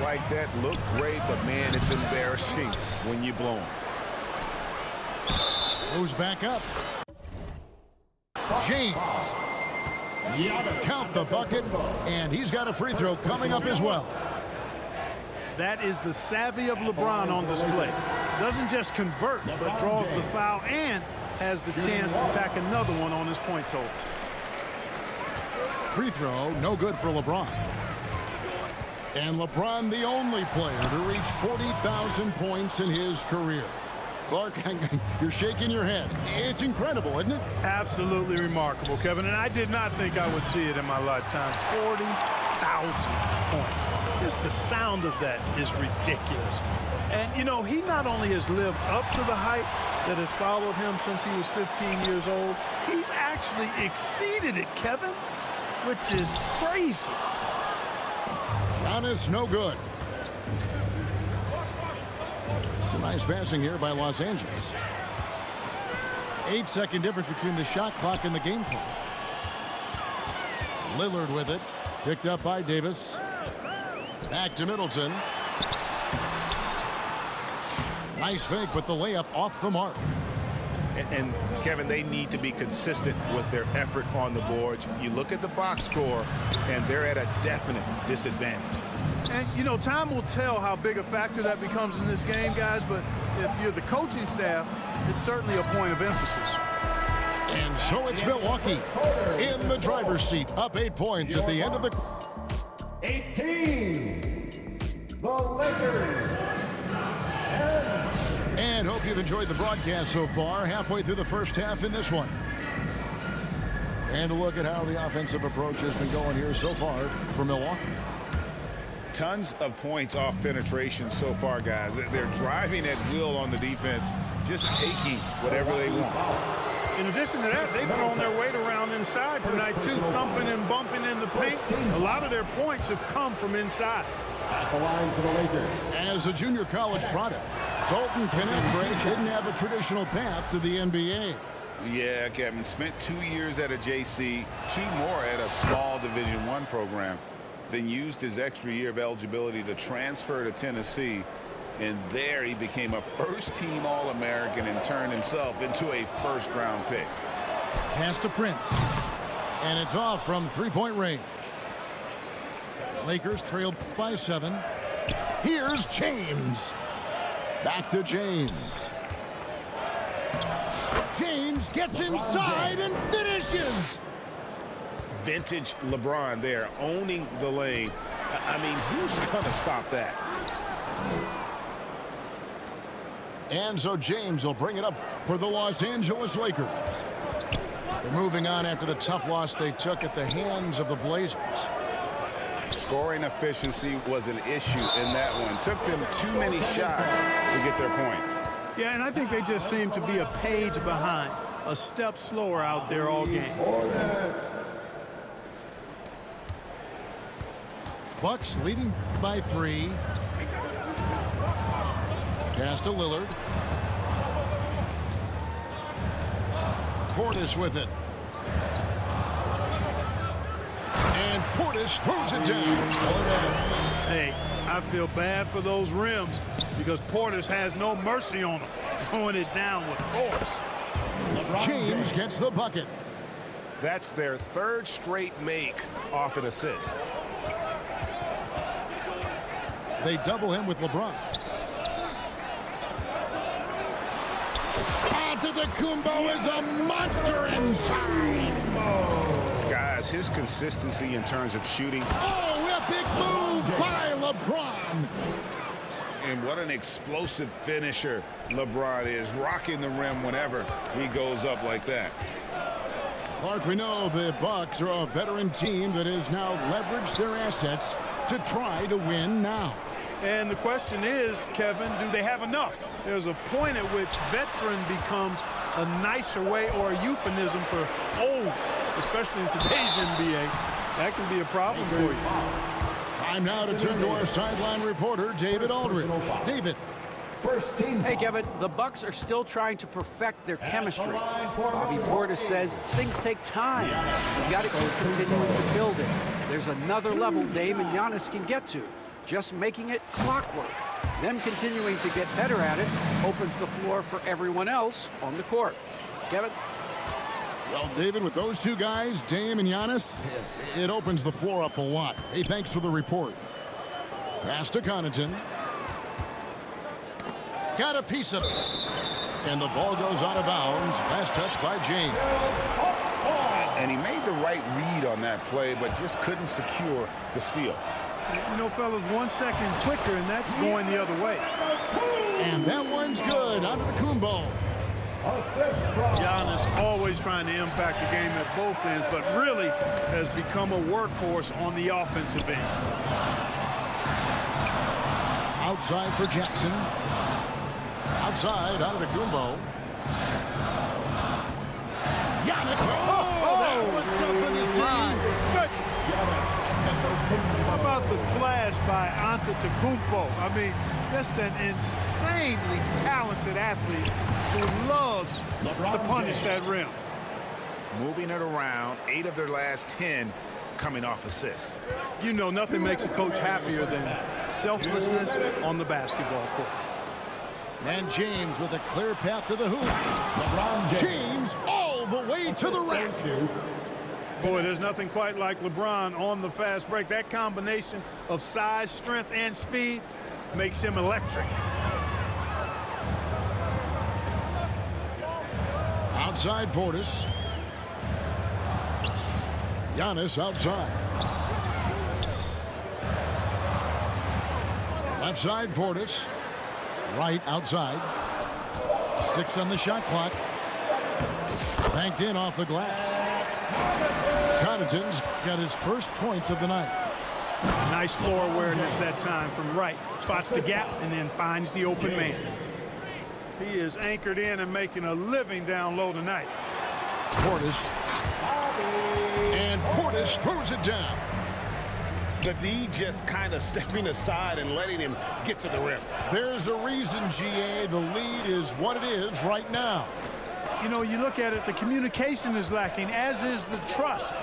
like that look great, but, man, it's embarrassing when you blow them. Goes back up. James. Count the bucket, and he's got a free throw coming up as well. That is the savvy of LeBron on display. Doesn't just convert, but draws the foul and has the chance to tack another one on his point total. Free throw, no good for LeBron. And LeBron, the only player to reach 40,000 points in his career. Clark, you're shaking your head. It's incredible, isn't it? Absolutely remarkable, Kevin. And I did not think I would see it in my lifetime. 40,000 points. Just the sound of that is ridiculous. And, you know, he not only has lived up to the hype that has followed him since he was 15 years old, he's actually exceeded it, Kevin, which is crazy. Giannis, no good. Some nice passing here by Los Angeles. 8-second difference between the shot clock and the game clock. Lillard with it. Picked up by Davis. Back to Middleton. Nice fake, but the layup off the mark. And Kevin, they need to be consistent with their effort on the boards. You look at the box score, and they're at a definite disadvantage. And, you know, time will tell how big a factor that becomes in this game, guys, but if you're the coaching staff, it's certainly a point of emphasis. And so it's Milwaukee in the driver's seat, up 8 points at the end of the... 18, the Lakers. And hope you've enjoyed the broadcast so far. Halfway through the first half in this one. And a look at how the offensive approach has been going here so far for Milwaukee. Tons of points off penetration so far, guys. They're driving at will on the defense, just taking whatever they want. In addition to that, they've thrown their weight around inside tonight, too, thumping and bumping in the paint. A lot of their points have come from inside. At the line for the Lakers. As a junior college product, Dalton Knecht didn't have a traditional path to the NBA. Yeah, Kevin, spent 2 years at a JC, 2 more at a small Division I program, then used his extra year of eligibility to transfer to Tennessee. And there he became a first-team All-American and turned himself into a first-round pick. Pass to Prince. And it's off from three-point range. Lakers trail by 7. Here's James. Back to James. James gets inside and finishes. Vintage LeBron there, owning the lane. I mean, who's going to stop that? And so James will bring it up for the Los Angeles Lakers. They're moving on after the tough loss they took at the hands of the Blazers. Scoring efficiency was an issue in that one. Took them too many shots to get their points. Yeah, and I think they just seem to be a page behind, a step slower out there all game. Bucks leading by 3. Pass to Lillard. Portis with it. And Portis throws it down. Hey, I feel bad for those rims because Portis has no mercy on them, throwing it down with force. James gets the bucket. That's their 3rd straight make off an assist. They double him with LeBron. Antetokounmpo is a monster inside. Guys, his consistency in terms of shooting. Oh, a big move by LeBron. And what an explosive finisher LeBron is, rocking the rim whenever he goes up like that. Clark, we know the Bucks are a veteran team that has now leveraged their assets to try to win now. And the question is, Kevin, do they have enough? There's a point at which veteran becomes a nicer way or a euphemism for old, especially in today's NBA. That can be a problem for you. Time now to turn to our sideline reporter, David Aldridge. David. First team. Hey, Kevin, the Bucks are still trying to perfect their chemistry. Bobby Portis says things take time. You got to keep continuing to build it. There's another level Dame and Giannis can get to. just making it clockwork. Them continuing to get better at it opens the floor for everyone else on the court. Kevin? Well, David, with those two guys, Dame and Giannis, it opens the floor up a lot. Hey, thanks for the report. Pass to Connaughton. Got a piece of it. And the ball goes out of bounds. Last touch by James. And he made the right read on that play, but just couldn't secure the steal. You know, fellas, 1 second quicker, and that's going the other way. And that one's good. Out of the Kumbo. Giannis always trying to impact the game at both ends, but really has become a workhorse on the offensive end. Outside for Jackson. Outside, out of the Kumbo. Giannis. Oh, that was something to see. How about the flash by Antetokounmpo? I mean, just an insanely talented athlete who loves to punish that rim. Moving it around, 8 of their last 10 coming off assists. You know, nothing makes a coach happier than selflessness on the basketball court. And James with a clear path to the hoop. James all the way to the rack. Boy, there's nothing quite like LeBron on the fast break. That combination of size, strength, and speed makes him electric. Outside Portis. Giannis outside. Left side Portis. Right outside. 6 on the shot clock. Banked in off the glass. Connaughton's got his first points of the night. Nice floor awareness that time from right. Spots the gap and then finds the open man. He is anchored in and making a living down low tonight. Portis. And Portis throws it down. The D just kind of stepping aside and letting him get to the rim. There's a reason, GA, the lead is what it is right now. You know, you look at it, the communication is lacking, as is the trust.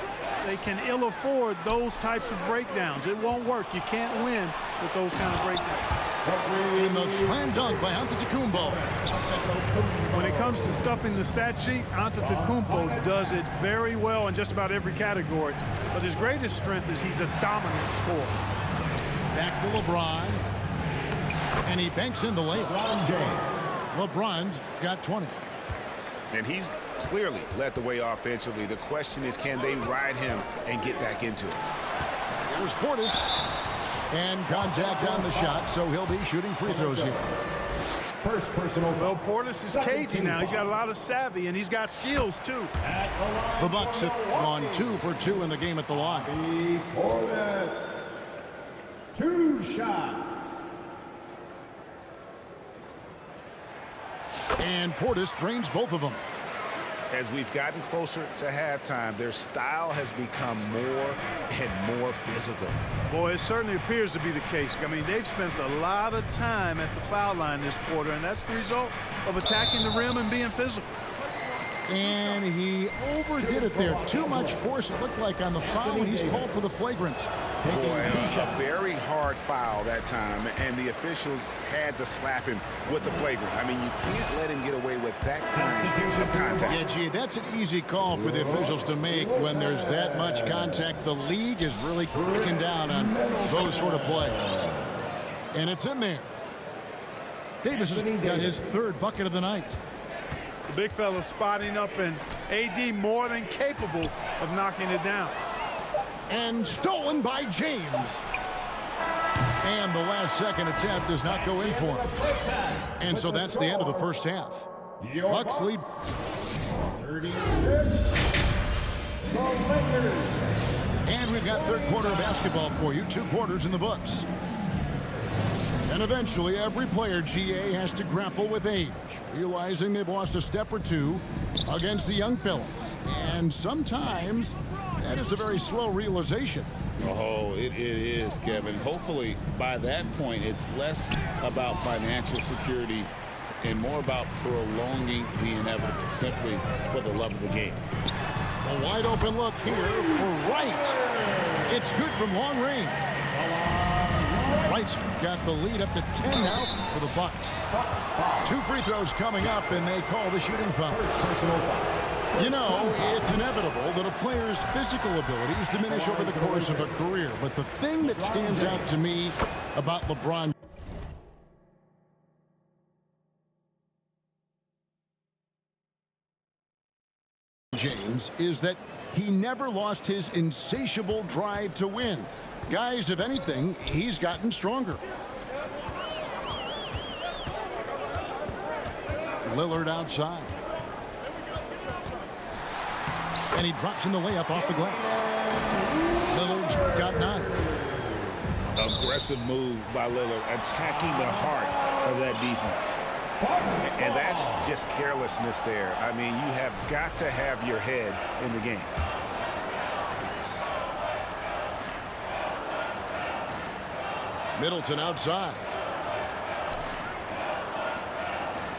They can ill afford those types of breakdowns. It won't work. You can't win with those kind of breakdowns. In the slam dunk by Antetokounmpo. When it comes to stuffing the stat sheet, Antetokounmpo does it very well in just about every category. But his greatest strength is he's a dominant scorer. Back to LeBron. And he banks in the layup. LeBron's got 20. And he's clearly led the way offensively. The question is, can they ride him and get back into it? Here's Portis. And contact on the shot, so he'll be shooting free throws here. First personal. Well, Portis is cagey now. He's got a lot of savvy, and he's got skills, too. The Bucks have gone 2 for 2 in the game at the line. Portis. 2 shots. And Portis drains both of them. As we've gotten closer to halftime, their style has become more and more physical. Boy, it certainly appears to be the case. I mean, they've spent a lot of time at the foul line this quarter, and that's the result of attacking the rim and being physical. And he overdid it there. Too much force, it looked like, on the foul, and he's called for the flagrant. Boy, a very hard foul that time, and the officials had to slap him with the flagrant. I mean, you can't let him get away with that kind of contact. Yeah, gee, that's an easy call for the officials to make when there's that much contact. The league is really cracking down on those sort of plays. And it's in there. Davis has got his 3rd bucket of the night. The big fella spotting up, and AD more than capable of knocking it down. And stolen by James. And the last second attempt does not go in for him. And so that's the end of the first half. Bucks lead. 36. The Lakers. And we've got third quarter of basketball for you. 2 quarters in the books. And eventually, every player, GA, has to grapple with age, realizing they've lost a step or two against the young fellas. And sometimes that is a very slow realization. Oh, it is, Kevin. Hopefully, by that point, it's less about financial security and more about prolonging the inevitable, simply for the love of the game. A wide open look here for Wright. It's good from long range. Wright's got the lead up to 10 now for the Bucks. 2 free throws coming up, and they call the shooting foul. You know, it's inevitable that a player's physical abilities diminish over the course of a career. But the thing that stands out to me about LeBron James is that he never lost his insatiable drive to win. Guys, if anything, he's gotten stronger. Lillard outside. And he drops in the layup off the glass. Lillard's got 9. Aggressive move by Lillard, attacking the heart of that defense. And that's just carelessness there. I mean, you have got to have your head in the game. Middleton outside.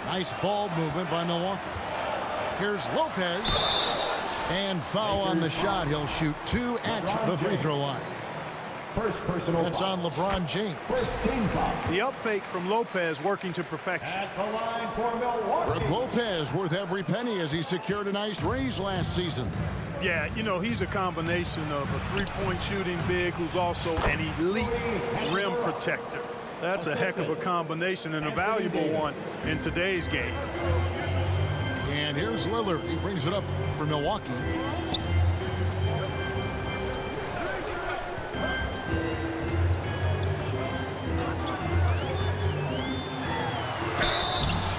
Nice ball movement by Milwaukee. Here's Lopez. And foul on the shot. He'll shoot 2 at the free throw line. First personal That's on LeBron James. First team foul. The up fake from Lopez working to perfection. At the line for Milwaukee. Brook Lopez worth every penny as he secured a nice raise last season. Yeah, you know, he's a combination of a three-point shooting big who's also an elite rim protector. That's a heck of a combination and a valuable one in today's game. And here's Lillard. He brings it up for Milwaukee.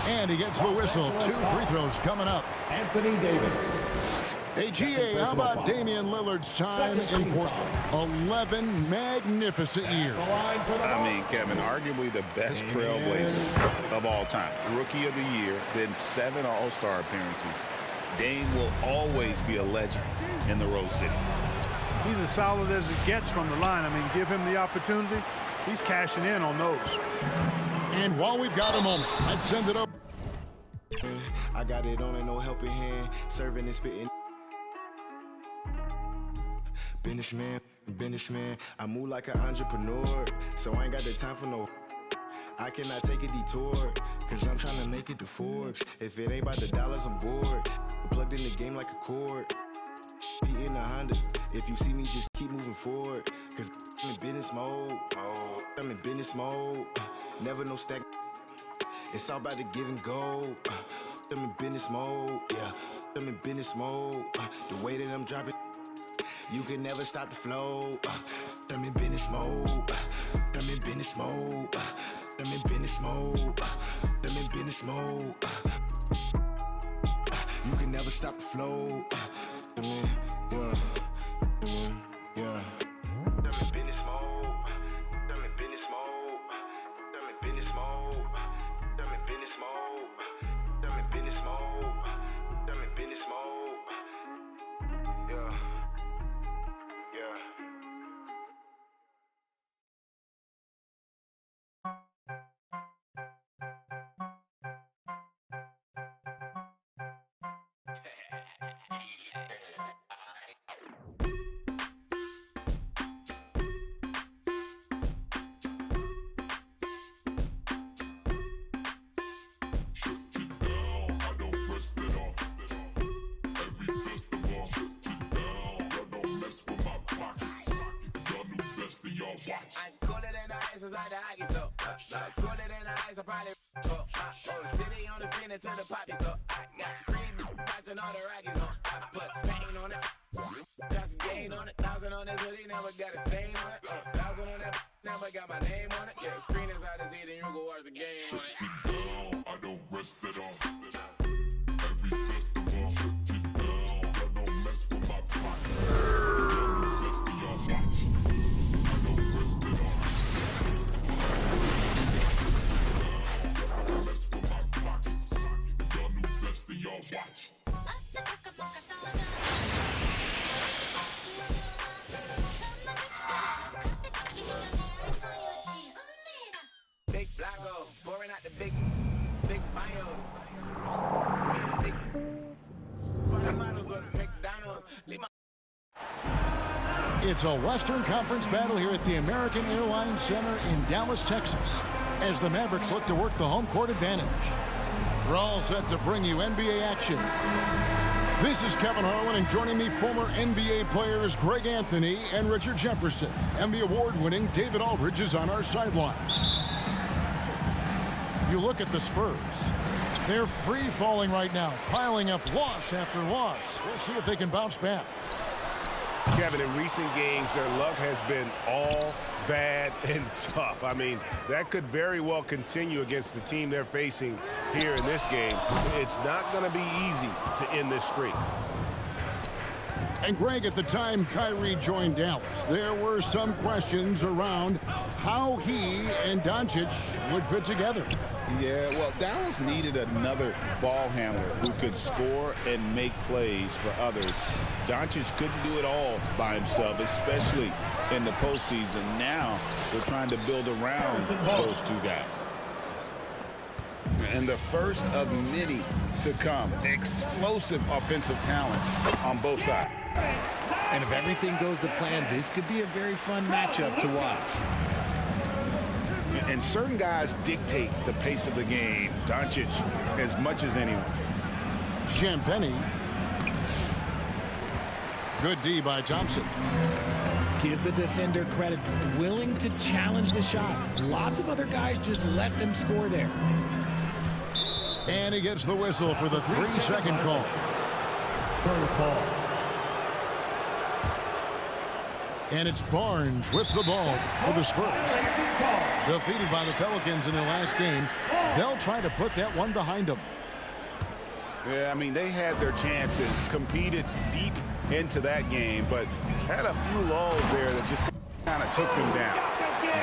And he gets the whistle. 2 free throws coming up. Anthony Davis. Hey, GA, how about Damian Lillard's time in Portland? 11 magnificent years. I mean, Kevin, arguably the best trailblazer of all time. Rookie of the year, then 7 All-Star appearances. Dame will always be a legend in the Rose City. He's as solid as it gets from the line. I mean, give him the opportunity. He's cashing in on those. And while we've got a moment, let's send it over. I got it on and no helping hand, serving and spitting. Businessman, I move like an entrepreneur, so I ain't got the time for no. I cannot take a detour, cause I'm trying to make it to Forbes. If it ain't about the dollars, I'm bored. Plugged in the game like a cord. Be in a Honda. If you see me, just keep moving forward, cause I'm in business mode. I'm in business mode. Never no stack. It's all about the give and go. I'm in business mode. Yeah, I'm in business mode. The way that I'm dropping. You can never stop the flow. I'm in business mode. I'm in business mode. I'm in business mode. I'm in business mode. You can never stop the flow. I'm in, yeah. Yeah. I'm in business mode. I'm in business mode. I'm in business mode. I'm in business mode. I'm in business mode. I'm in business mode. Yeah. I'm cooler than the ice inside the hockey store. Cooler than the ice, I probably the city on the spin into the poppy store. I got cream watching all the Rockies on. I put paint on it, just gain on it. 1,000 on this hoodie, never got a stain on it. 1,000 on that, never got my name on it. Yeah, screen inside the seat, and you go watch the game on it. Down, I don't rest it off. Every festival, shut it down. I don't mess with my pockets. Best of y'all watch. I don't rest it off. I don't mess with my pockets. Y'all new best of y'all watch. Big Blanco, pouring out the big bio. Big models on the McDonald's. It's a Western Conference battle here at the American Airlines Center in Dallas, Texas, as the Mavericks look to work the home court advantage. We're all set to bring you NBA action. This is Kevin Harlan, and joining me, former NBA players Greg Anthony and Richard Jefferson. And the award-winning David Aldridge is on our sidelines. You look at the Spurs. They're free-falling right now, piling up loss after loss. We'll see if they can bounce back. Kevin, in recent games, their luck has been all bad and tough. I mean, that could very well continue against the team they're facing here in this game. It's not going to be easy to end this streak. And Greg, at the time Kyrie joined Dallas, there were some questions around how he and Doncic would fit together. Yeah, well, Dallas needed another ball handler who could score and make plays for others. Doncic couldn't do it all by himself, especially in the postseason. Now they're trying to build around those two guys. And the first of many to come. Explosive offensive talent on both sides. And if everything goes to plan, this could be a very fun matchup to watch. And certain guys dictate the pace of the game. Doncic as much as anyone. Champagnie. Good D by Thompson. Give the defender credit, willing to challenge the shot. Lots of other guys just let them score there. And he gets the whistle for the 3-second call. Third call. And it's Barnes with the ball for the Spurs. Defeated by the Pelicans in their last game, they'll try to put that one behind them. Yeah, I mean, they had their chances, competed deep into that game, but had a few lulls there that just kind of took them down.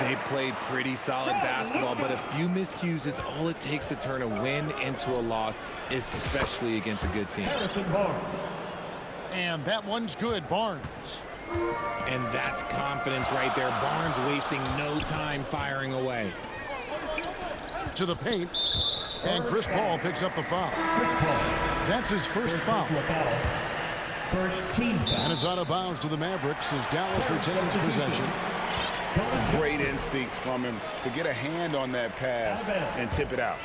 They played pretty solid basketball, but a few miscues is all it takes to turn a win into a loss, especially against a good team. And that one's good, Barnes. And that's confidence right there. Barnes wasting no time firing away. To the paint. And Chris Paul picks up the foul. That's his first foul. First team foul. And it's out of bounds to the Mavericks as Dallas retains possession. Great instincts from him to get a hand on that pass and tip it out.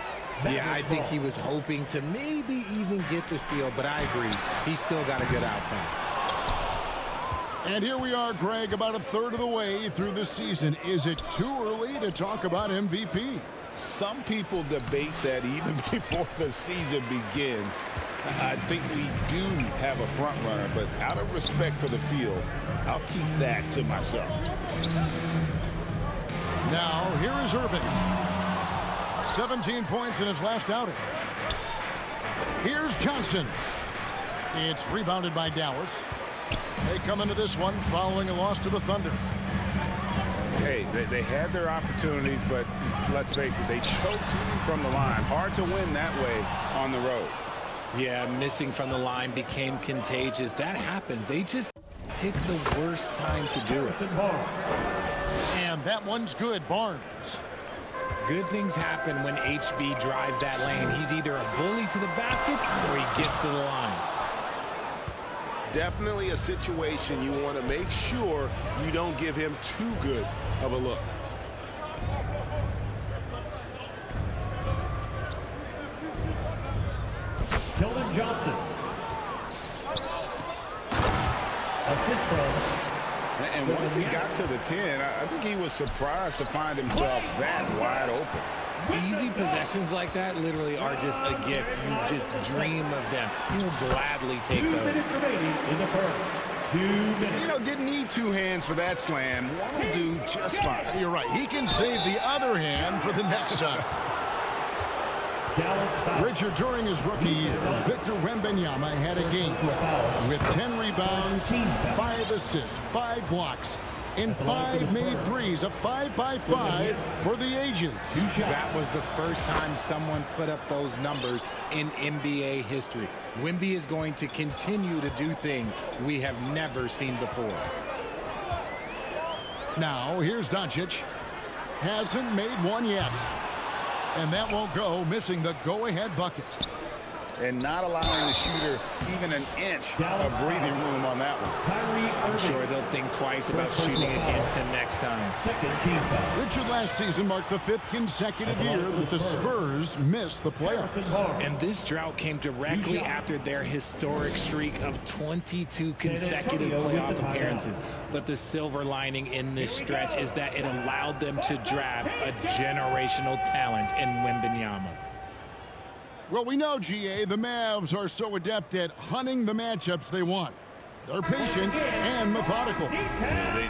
Yeah, I think he was hoping to maybe even get the steal, but I agree. He's still got a good outcome. And here we are, Greg, about a third of the way through the season. Is it too early to talk about MVP? Some people debate that even before the season begins. I think we do have a front runner, but out of respect for the field, I'll keep that to myself. Now, here is Irving. 17 points in his last outing. Here's Johnson. It's rebounded by Dallas. They come into this one following a loss to the Thunder. Hey, they had their opportunities, but let's face it, they choked from the line. Hard to win that way on the road. Yeah, missing from the line became contagious. That happens. They just pick the worst time to do it. And that one's good, Barnes. Good things happen when HB drives that lane. He's either a bully to the basket or he gets to the line. Definitely a situation you want to make sure you don't give him too good of a look. Keldon Johnson. Assist from. And once he got to the 10, I think he was surprised to find himself that wide open. Easy possessions like that literally are just a gift. You just dream of them. He'll gladly take 2 those. minutes remaining in the first. 2 minutes. You know, didn't need two hands for that slam. One will do just fine. You're right. He can save the other hand for the next time. Richard, during his rookie year, Victor Wembanyama had a game with 10 rebounds, 5 assists, 5 blocks, and 5 made threes, a 5-by-5 for the ages. That was the first time someone put up those numbers in NBA history. Wemby is going to continue to do things we have never seen before. Now, here's Doncic. Hasn't made one yet. And that won't go, missing the go-ahead bucket. and not allowing the shooter even an inch of breathing room on that one. I'm sure they'll think twice about shooting against him next time. Second team foul. Richard, last season marked the 5th consecutive year that the Spurs missed the playoffs. And this drought came directly after their historic streak of 22 consecutive playoff appearances. But the silver lining in this stretch is that it allowed them to draft a generational talent in Wembanyama. Well, we know, GA, the Mavs are so adept at hunting the matchups they want. They're patient and methodical.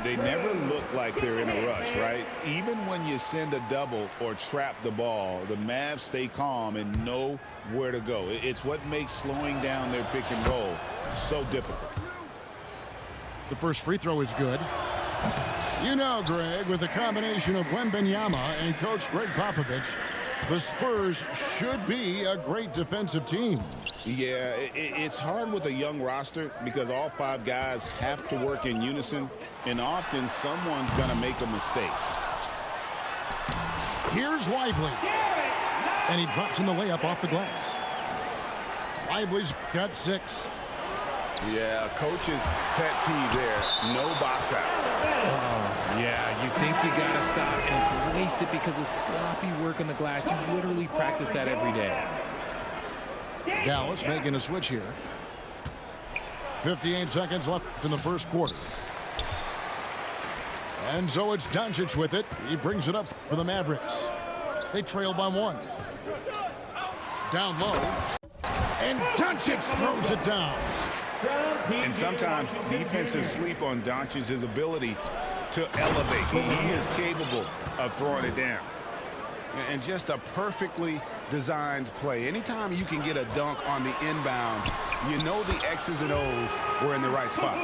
They never look like they're in a rush, right? Even when you send a double or trap the ball, the Mavs stay calm and know where to go. It's what makes slowing down their pick and roll so difficult. The first free throw is good. You know, Greg, with the combination of Wembanyama and Coach Greg Popovich, the Spurs should be a great defensive team. Yeah, it's hard with a young roster because all 5 guys have to work in unison, and often someone's going to make a mistake. Here's Lively. And he drops in the layup off the glass. Lively's got 6. Yeah, coach's pet peeve there. No box out. Oh, yeah, you think you got to stop, and it's wasted because of sloppy work on the glass. You literally practice that every day. Dallas making a switch here. 58 seconds left in the first quarter. And so it's Doncic with it. He brings it up for the Mavericks. They trail by 1. Down low. And Doncic throws it down. And sometimes defenses sleep on Doncic's ability to elevate. He is capable of throwing it down. And just a perfectly designed play. Anytime you can get a dunk on the inbounds, you know the X's and O's were in the right spot.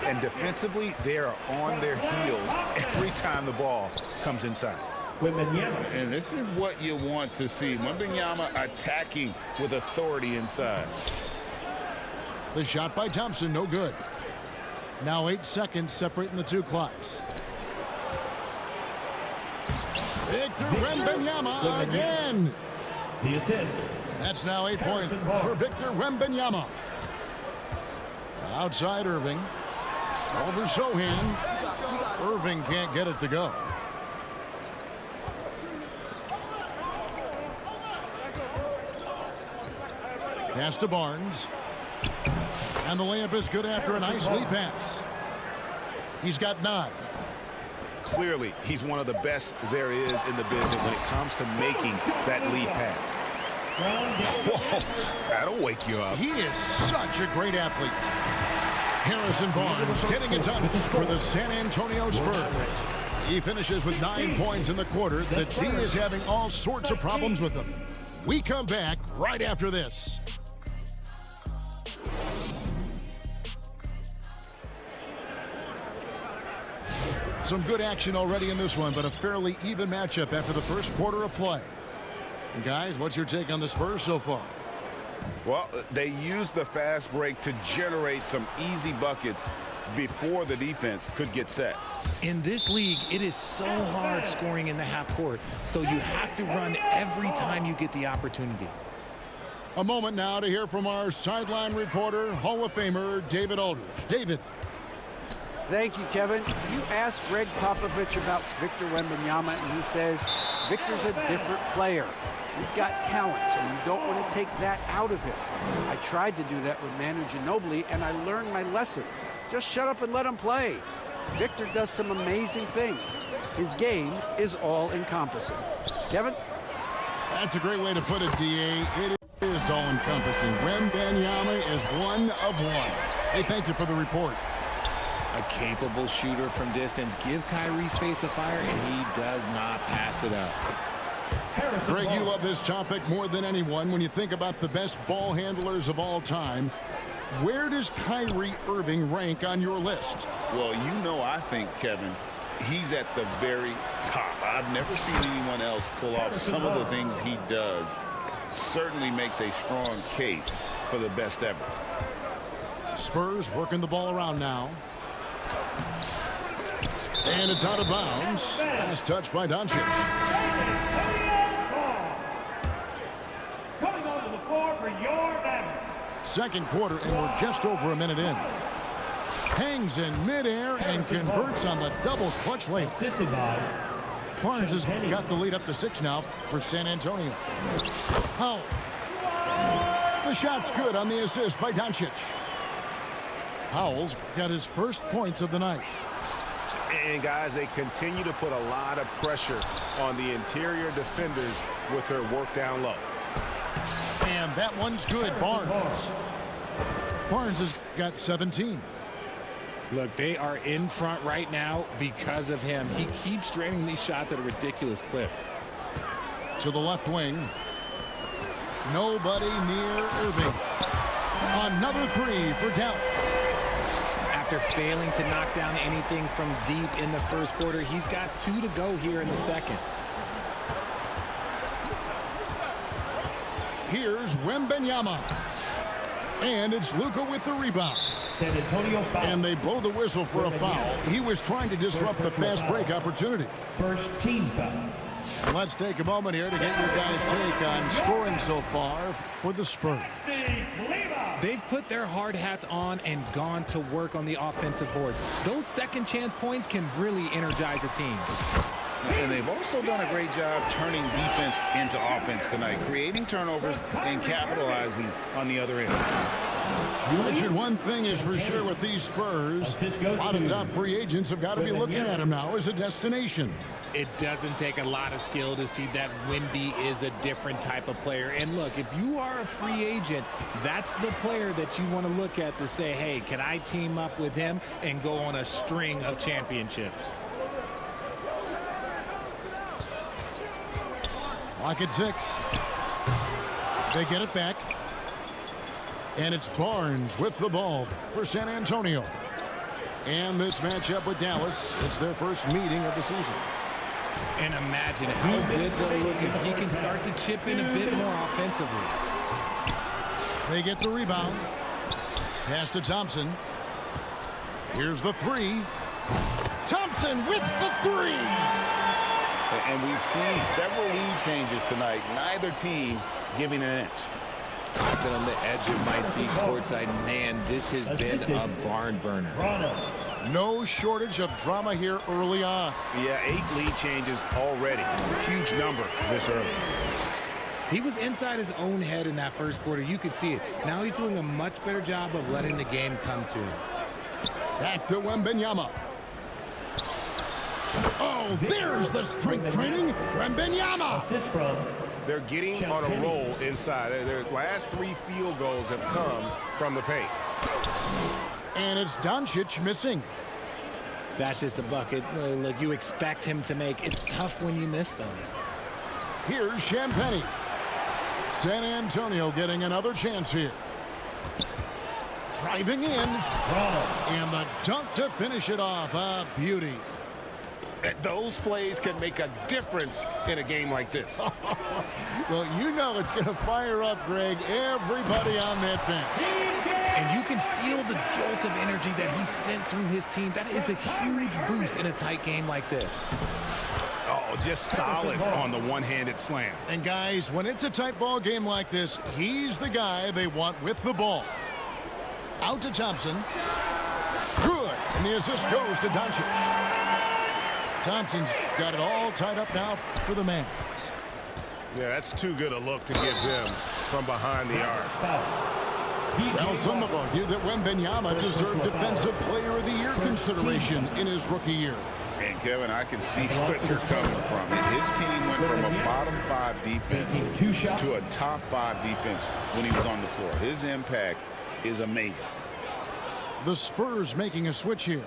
And defensively, they are on their heels every time the ball comes inside. And this is what you want to see. Wembanyama attacking with authority inside. The shot by Thompson, no good. Now 8 seconds separating the 2 clocks. Victor Wembanyama again. The assist. That's now 8 points for Victor Wembanyama. Outside Irving. Over Sohan. Irving can't get it to go. Pass to Barnes. And the layup is good after a nice lead pass. He's got 9. Clearly, he's one of the best there is in the business when it comes to making that lead pass. Whoa, that'll wake you up. He is such a great athlete. Harrison Barnes getting it done for the San Antonio Spurs. He finishes with 9 points in the quarter. The D is having all sorts of problems with him. We come back right after this. Some good action already in this one, but a fairly even matchup after the first quarter of play. And guys, what's your take on the Spurs so far? Well, they used the fast break to generate some easy buckets before the defense could get set. In this league, it is so hard scoring in the half court, so you have to run every time you get the opportunity. A moment now to hear from our sideline reporter, Hall of Famer David Aldridge. David. Thank you, Kevin. You ask Greg Popovich about Victor Wembanyama, and he says Victor's a different player. He's got talent, so you don't want to take that out of him. I tried to do that with Manu Ginobili, and I learned my lesson. Just shut up and let him play. Victor does some amazing things. His game is all-encompassing. Kevin? That's a great way to put it, D.A. It is all-encompassing. Wembanyama is one of one. Hey, thank you for the report. A capable shooter from distance. Give Kyrie space to fire, and he does not pass it up. Greg, you love this topic more than anyone. When you think about the best ball handlers of all time, where does Kyrie Irving rank on your list? Well, you know, I think, Kevin, he's at the very top. I've never seen anyone else pull off some of the things he does. Certainly makes a strong case for the best ever. Spurs working the ball around now. And it's out of bounds. Last touch by Doncic. Coming on to the second quarter, and we're just over a minute in. Hangs in midair and converts on the double clutch layup. Assisted by Barnes has got the lead up to 6 now for San Antonio. Powell. The shot's good on the assist by Doncic. Powell's got his first points of the night. And guys, they continue to put a lot of pressure on the interior defenders with their work down low. And that one's good. Barnes. Barnes has got 17. Look, they are in front right now because of him. He keeps draining these shots at a ridiculous clip. To the left wing. Nobody near Irving. Another three for Dallas. After failing to knock down anything from deep in the first quarter, he's got 2 to go here in the second. Here's Wembanyama. And it's Luka with the rebound. San Antonio foul. And they blow the whistle for a foul. He was trying to disrupt the fast break opportunity. First team foul. Let's take a moment here to get your guys' take on scoring so far for the Spurs. They've put their hard hats on and gone to work on the offensive boards. Those second chance points can really energize a team. And they've also done a great job turning defense into offense tonight, creating turnovers and capitalizing on the other end. Richard, one thing is for sure with these Spurs, a lot of top free agents have got to be looking at them now as a destination. It doesn't take a lot of skill to see that Wemby is a different type of player. And look, if you are a free agent, that's the player that you want to look at to say, hey, can I team up with him and go on a string of championships? Clock at 6. They get it back. And it's Barnes with the ball for San Antonio. And this matchup with Dallas, it's their first meeting of the season. And imagine how good they'll look if he can start to chip in a bit more offensively. They get the rebound. Pass to Thompson. Here's the three. Thompson with the three. And we've seen several lead changes tonight. Neither team giving an inch. I've been on the edge of my seat courtside. Man, this has been a barn burner. No shortage of drama here early on. Yeah, 8 lead changes already. Huge number this early. He was inside his own head in that first quarter. You could see it. Now he's doing a much better job of letting the game come to him. Back to Wembanyama. Oh, there's the strength training. Wembanyama. Assist from. They're getting on a roll inside. Their last 3 field goals have come from the paint. And it's Doncic missing. That's just a bucket. Look, you expect him to make. It's tough when you miss those. Here's Champagnie. San Antonio getting another chance here. Driving in. And the dunk to finish it off. A beauty. Those plays can make a difference in a game like this. Well, you know it's going to fire up, Greg, everybody on that bench. And you can feel the jolt of energy that he sent through his team. That is a huge boost in a tight game like this. Oh, just solid on the one-handed slam. And guys, when it's a tight ball game like this, he's the guy they want with the ball. Out to Thompson. Good. And the assist goes to Doncic. Thompson's got it all tied up now for the Mavs. Yeah, that's too good a look to give them from behind the arc. Well, some have argued that Wembanyama deserved Defensive Player of the Year consideration in his rookie year. And, Kevin, I can see where you're coming from. His team went from a bottom 5 defense to a top 5 defense when he was on the floor. His impact is amazing. The Spurs making a switch here.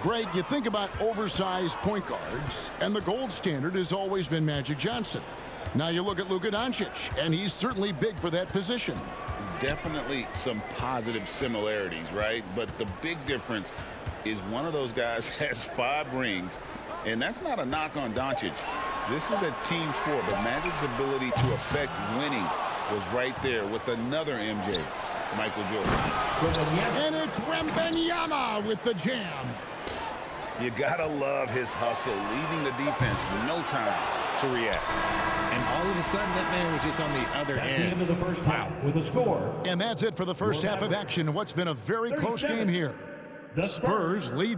Greg, you think about oversized point guards, and the gold standard has always been Magic Johnson. Now you look at Luka Doncic, and he's certainly big for that position. Definitely some positive similarities, right? But the big difference is one of those guys has 5 rings, and that's not a knock on Doncic. This is a team sport, but Magic's ability to affect winning was right there with another MJ, Michael Jordan. And it's Wembanyama with the jam. You gotta love his hustle, leaving the defense no time to react. And all of a sudden, that man was just on the other That's the end end. of the first half with a score. And that's it for the first half of action. What's been a very close game here. The Spurs lead